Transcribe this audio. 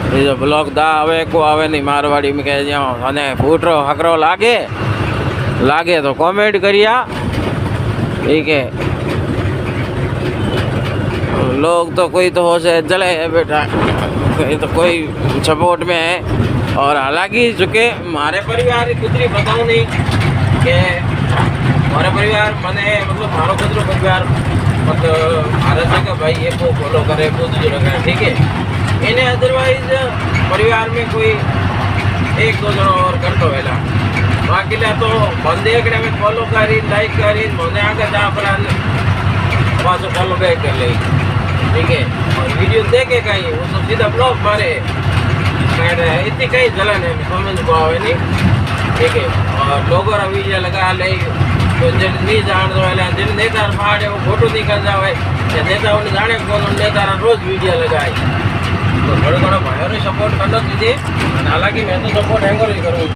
ये जो ब्लॉग दा आवे को आवे नहीं मारवाड़ी में कह जाओ अने फूटरो हकरो लागे लागे तो कमेंट करिया ठीक है। लोग तो कोई तो हो से जले है बेटा, कोई तो कोई सपोर्ट में है। और हालांकि चूँकि मारे परिवार कुछ बताऊँ नहीं कि मारे परिवार मैंने मतलब मारो कुछ परिवार मतलब भारत है कि भाई ये को फॉलो करे खुद जो लगा ठीक है। इन्हें अदरवाइज परिवार में कोई एक दो जन और कर तो वेला बाकी तो बंदे एकड़े में फॉलो करी लाइक करी मैंने आगे जहाँ पर पास फॉलो बैक कर ले ठीक है। और वीडियो देखे कहीं वो सब सीधा ब्लॉग मारे इतनी कई जलन है समझ को आवे नहीं ठीक है। और लोगों का वीडियो लगा ले तो जिन नहीं जान दो जिन नेता फाड़े वो फोटो निकल जाए नेता उन्हें जाने कौन नेता रोज वीडियो लगाए तो थोड़ा थोड़ा भाइयों ने सपोर्ट करना चाहिए। हालांकि मैं तो सपोर्ट हैंगर ही करूँ।